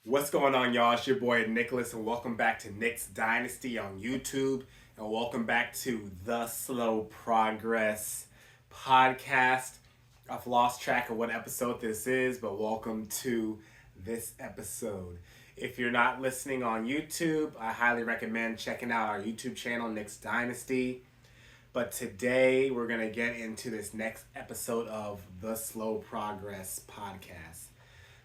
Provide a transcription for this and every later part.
What's going on, y'all? It's your boy Nicholas, and welcome back to Nick's Dynasty on YouTube, and welcome back to the Slow Progress podcast. I've lost track of what episode this is, but welcome to this episode. If you're not listening on YouTube, I highly recommend checking out our YouTube channel, Nick's Dynasty. But today we're going to get into this next episode of the Slow Progress podcast.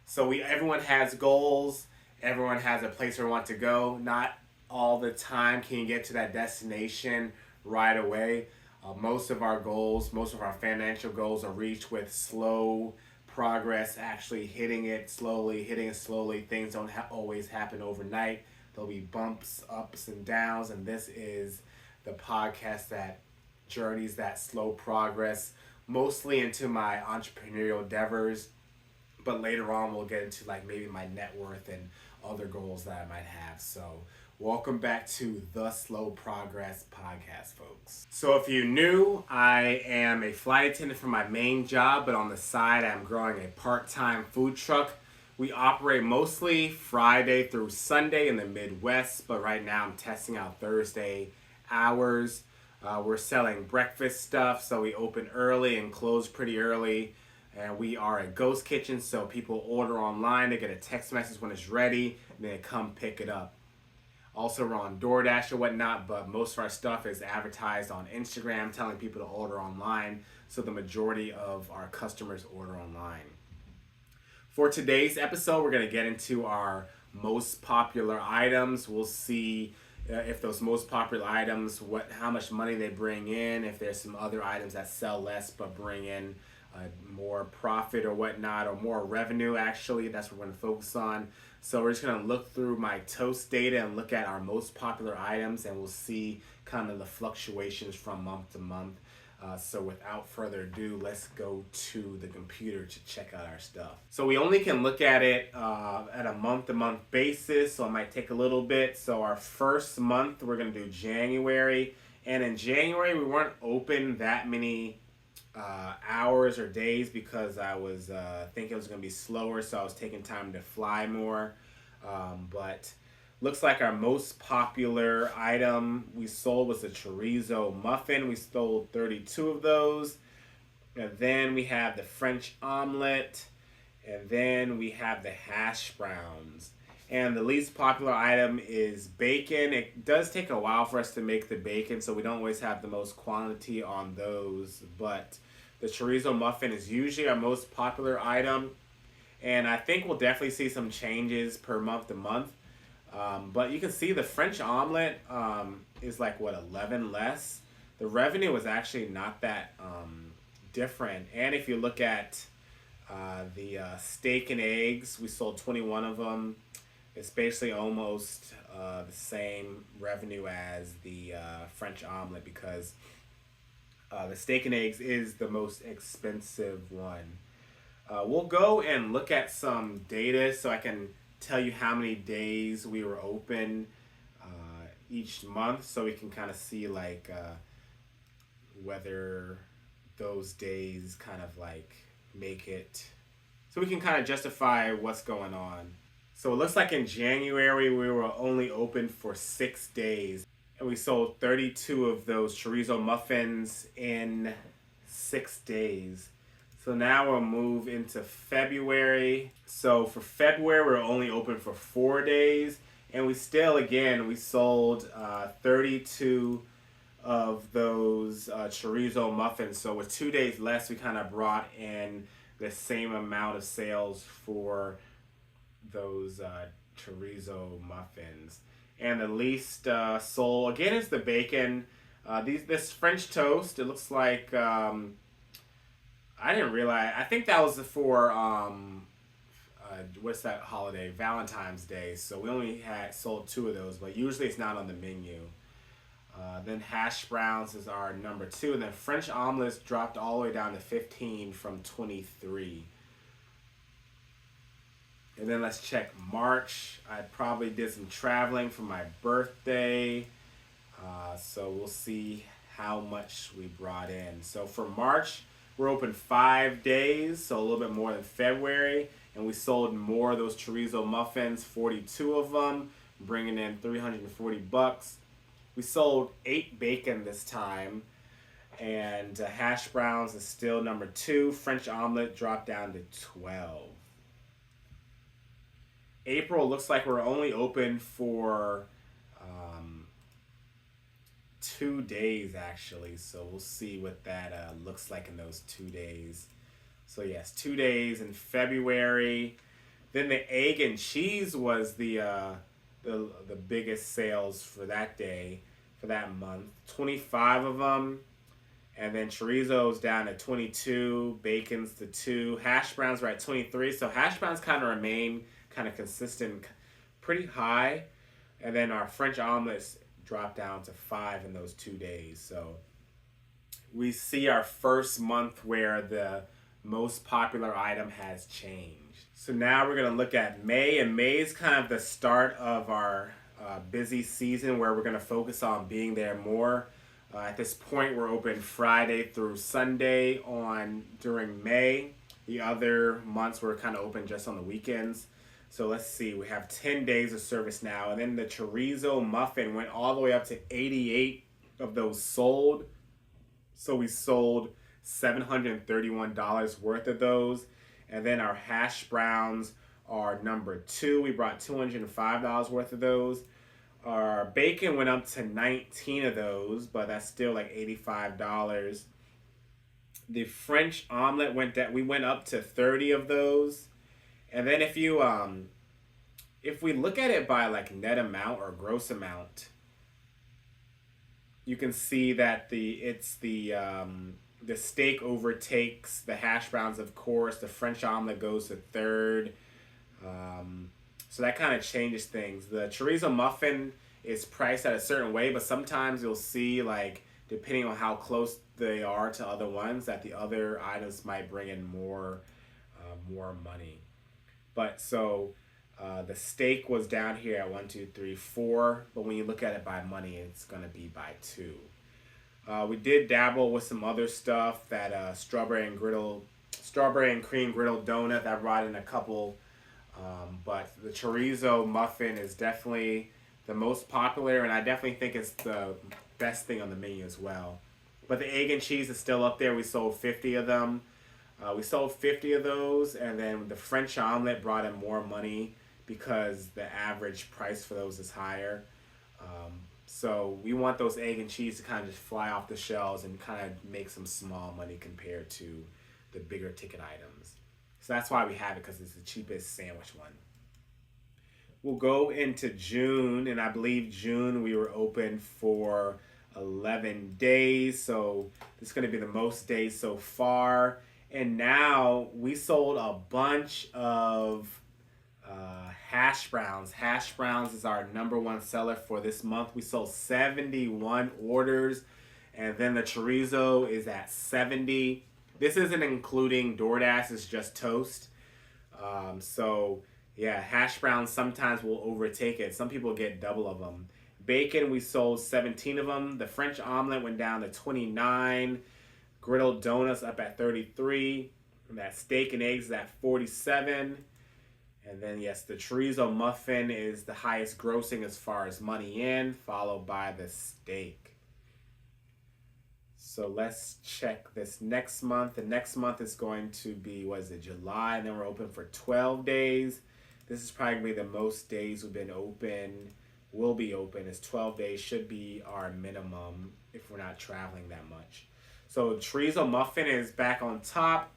So everyone has goals. Everyone has a place where they want to go. Not all the time can you get to that destination right away. Most of our goals, most of our financial goals are reached with slow progress, actually hitting it slowly. Things don't always happen overnight. There'll be bumps, ups, and downs. And this is the podcast that journeys that slow progress, mostly into my entrepreneurial endeavors, but later on we'll get into like maybe my net worth and other goals that I might have. So welcome back to the Slow Progress podcast, folks. So if you're new, I am a flight attendant for my main job, but on the side I'm growing a part-time food truck. We operate mostly Friday through Sunday in the Midwest, but right now I'm testing out Thursday hours. We're selling breakfast stuff, so we open early and close pretty early. And we are a ghost kitchen, so people order online, they get a text message when it's ready, and then they come pick it up. Also, we're on DoorDash or whatnot, but most of our stuff is advertised on Instagram, telling people to order online, so the majority of our customers order online. For today's episode, we're going to get into our most popular items. We'll see if those most popular items, how much money they bring in, if there's some other items that sell less but bring in more profit or whatnot, or more revenue. Actually, that's what we're going to focus on. So we're just going to look through my toast data and look at our most popular items, and we'll see kind of the fluctuations from month to month. So without further ado, let's go to the computer to check out our stuff. So we only can look at it at a month-to-month basis, so it might take a little bit. So our first month, we're going to do January. And in January, we weren't open that many hours or days because I was thinking it was going to be slower, so I was taking time to fly more. But looks like our most popular item we sold was a chorizo muffin. We sold 32 of those. And then we have the French omelet. And then we have the hash browns. And the least popular item is bacon. It does take a while for us to make the bacon, so we don't always have the most quantity on those. But the chorizo muffin is usually our most popular item. And I think we'll definitely see some changes per month to month. But you can see the French omelet is like, 11 less. The revenue was actually not that different. And if you look at the steak and eggs, we sold 21 of them. It's basically almost the same revenue as the French omelet, because the steak and eggs is the most expensive one. We'll go and look at some data so I can tell you how many days we were open each month, so we can kind of see like whether those days kind of like make it, so we can kind of justify what's going on. So it looks like in January we were only open for 6 days, and we sold 32 of those chorizo muffins in 6 days. So now we'll move into February. So for February, we're only open for 4 days. And we sold 32 of those chorizo muffins. So with 2 days less, we kind of brought in the same amount of sales for those chorizo muffins. And the least sold, again, is the bacon. This French toast, it looks like... I didn't realize. I think that was for what's that holiday? Valentine's Day. So we only had sold 2 of those, but usually it's not on the menu. Then hash browns is our number 2, and then French omelets dropped all the way down to 15 from 23. And then let's check March. I probably did some traveling for my birthday, so we'll see how much we brought in. So for March, we're open 5 days, so a little bit more than February. And we sold more of those chorizo muffins, 42 of them, bringing in $340. We sold 8 bacon this time, and hash browns is still number 2. French omelet dropped down to 12. April looks like we're only open for 2 days actually, so we'll see what that looks like in those 2 days. So yes, 2 days in February. Then the egg and cheese was the biggest sales for that day, for that month. 25 of them. And then chorizo's down to 22, bacon's to 2, hash browns were at 23. So hash browns kind of remain kind of consistent, pretty high. And then our French omelets dropped down to 5 in those 2 days. So we see our first month where the most popular item has changed. So now we're going to look at May, and May is kind of the start of our busy season where we're going to focus on being there more. At this point, we're open Friday through Sunday during May. The other months we're kind of open just on the weekends. So let's see, we have 10 days of service now. And then the chorizo muffin went all the way up to 88 of those sold. So we sold $731 worth of those. And then our hash browns are number 2. We brought $205 worth of those. Our bacon went up to 19 of those, but that's still like $85. The French omelet we went up to 30 of those. And then if we look at it by like net amount or gross amount, you can see that the steak overtakes the hash browns, of course. The French omelet goes to 3rd. So that kind of changes things. The chorizo muffin is priced at a certain way, but sometimes you'll see, like, depending on how close they are to other ones, that the other items might bring in more money. But so the steak was down here at 1, 2, 3, 4, but when you look at it by money, it's going to be by 2. We did dabble with some other stuff, that strawberry and cream griddled donut that brought in a couple. But the chorizo muffin is definitely the most popular, and I definitely think it's the best thing on the menu as well. But the egg and cheese is still up there. We sold 50 of them. We sold 50 of those, and then the French omelet brought in more money because the average price for those is higher. So we want those egg and cheese to kind of just fly off the shelves and kind of make some small money compared to the bigger ticket items. So that's why we have it, because it's the cheapest sandwich one. We'll go into June, and I believe June we were open for 11 days. So this is going to be the most days so far. And now we sold a bunch of hash browns. Hash browns is our number 1 seller for this month. We sold 71 orders, and then the chorizo is at 70. This isn't including DoorDash, it's just toast. So yeah, hash browns sometimes will overtake it. Some people get double of them. Bacon, we sold 17 of them. The French omelet went down to 29. Griddled donuts up at 33. And that steak and eggs is at 47. And then yes, the chorizo muffin is the highest grossing as far as money in, followed by the steak. So let's check this next month. The next month is going to be, July, and then we're open for 12 days. This is probably the most days we've been open, will be open, is 12 days, should be our minimum if we're not traveling that much. So chorizo muffin is back on top.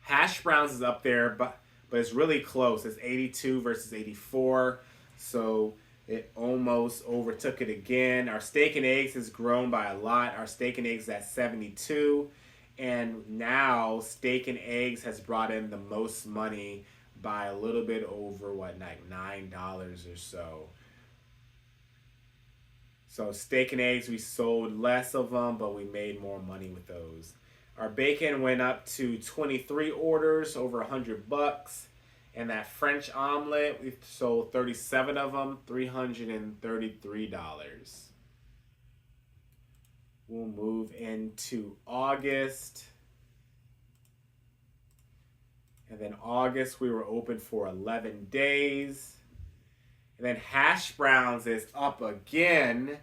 Hash browns is up there, but it's really close. It's 82 versus 84. So it almost overtook it again. Our steak and eggs has grown by a lot. Our steak and eggs is at 72. And now steak and eggs has brought in the most money by a little bit over, like $9 or so. So steak and eggs, we sold less of them, but we made more money with those. Our bacon went up to 23 orders, over $100. And that French omelet, we sold 37 of them, $333. We'll move into August. And then August, we were open for 11 days. And then hash browns is up again.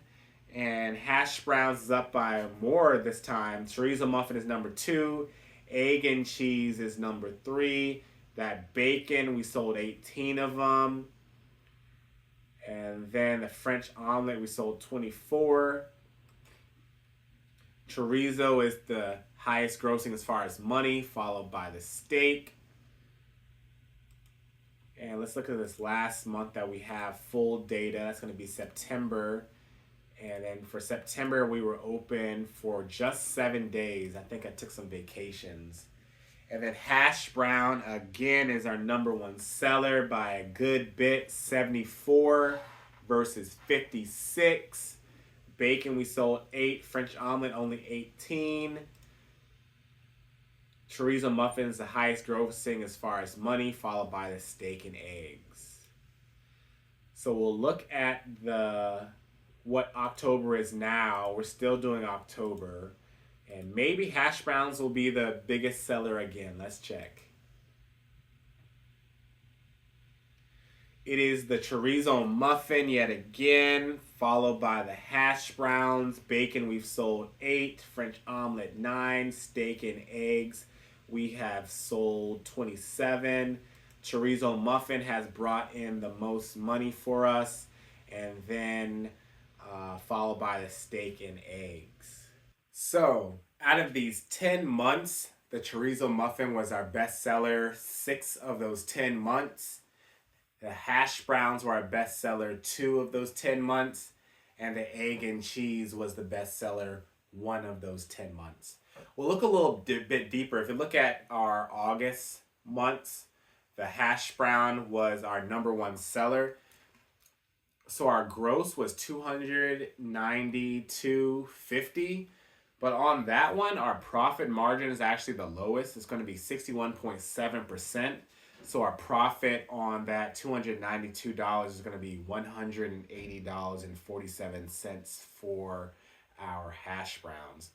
And hash browns is up by more this time. Chorizo muffin is number 2. Egg and cheese is number 3. That bacon, we sold 18 of them. And then the French omelet, we sold 24. Chorizo is the highest grossing as far as money, followed by the steak. And let's look at this last month that we have full data. That's going to be September. And then for September, we were open for just 7 days. I think I took some vacations. And then hash brown, again, is our number 1 seller by a good bit, 74 versus 56. Bacon, we sold 8. French omelet, only 18. Chorizo muffins, the highest grossing as far as money, followed by the steak and eggs. So we'll look at what October is now. We're still doing October. And maybe hash browns will be the biggest seller again. Let's check. It is the chorizo muffin yet again, followed by the hash browns. Bacon, we've sold 8. French omelet, 9. Steak and eggs, we have sold 27. Chorizo muffin has brought in the most money for us. And then followed by the steak and eggs. So, out of these 10 months, the chorizo muffin was our best seller 6 of those 10 months. The hash browns were our best seller 2 of those 10 months. And the egg and cheese was the best seller 1 of those 10 months. We'll look a little bit deeper. If you look at our August months, the hash brown was our number 1 seller. So our gross was $292.50. But on that one, our profit margin is actually the lowest. It's going to be 61.7%. So our profit on that $292 is going to be $180.47 for our hash browns.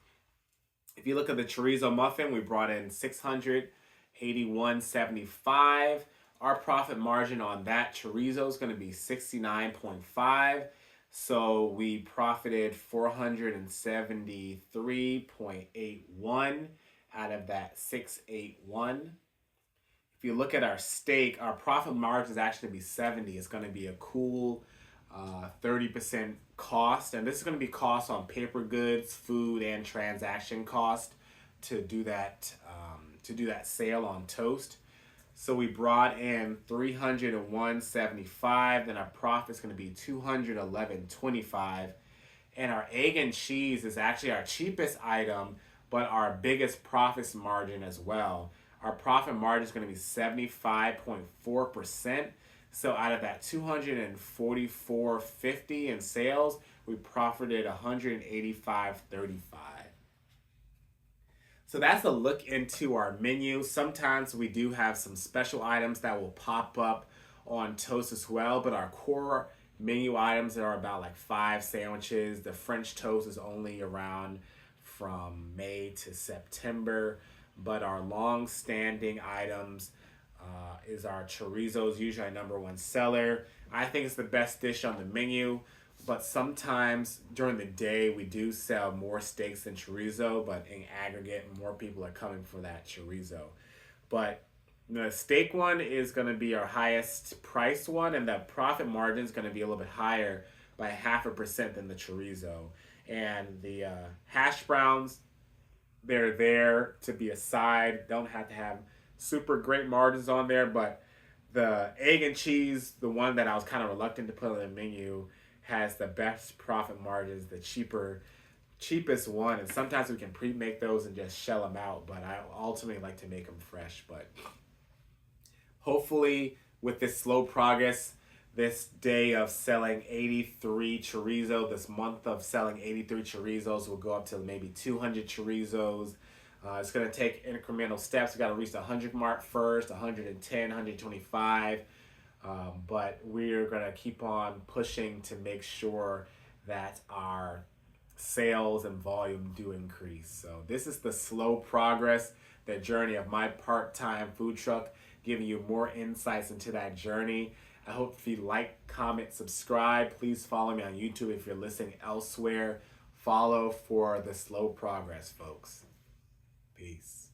If you look at the chorizo muffin, we brought in $681.75. Our profit margin on that chorizo is going to be 69.5. So we profited $473.81 out of that 681. If you look at our steak, our profit margin is actually going to be 70. It's going to be a cool 30% cost. And this is going to be cost on paper goods, food, and transaction cost to do that sale on toast. So we brought in $301.75. Then our profit is going to be $211.25. And our egg and cheese is actually our cheapest item, but our biggest profit margin as well. Our profit margin is going to be 75.4%. So out of that $244.50 in sales, we profited $185.35. So that's a look into our menu. Sometimes we do have some special items that will pop up on toast as well, but our core menu items are about like 5 sandwiches. The French toast is only around from May to September, but our long-standing items is our chorizo, is usually our number 1 seller. I think it's the best dish on the menu, but sometimes during the day we do sell more steaks than chorizo, but in aggregate more people are coming for that chorizo. But the steak one is going to be our highest priced one, and the profit margin is going to be a little bit higher by 0.5% than the chorizo. And the hash browns, they're there to be a side. Don't have to have super great margins on there, but the egg and cheese, the one that I was kind of reluctant to put on the menu, has the best profit margins, the cheapest one. And sometimes we can pre-make those and just shell them out, but I ultimately like to make them fresh. But hopefully with this slow progress, this day of selling 83 chorizo, this month of selling 83 chorizos, will go up to maybe 200 chorizos. It's going to take incremental steps. We got to reach the 100 mark first, 110, 125. But we're going to keep on pushing to make sure that our sales and volume do increase. So this is the slow progress, the journey of my part-time food truck. giving you more insights into that journey. I hope if you like, comment, subscribe. Please follow me on YouTube if you're listening elsewhere. Follow for the slow progress, folks. Peace.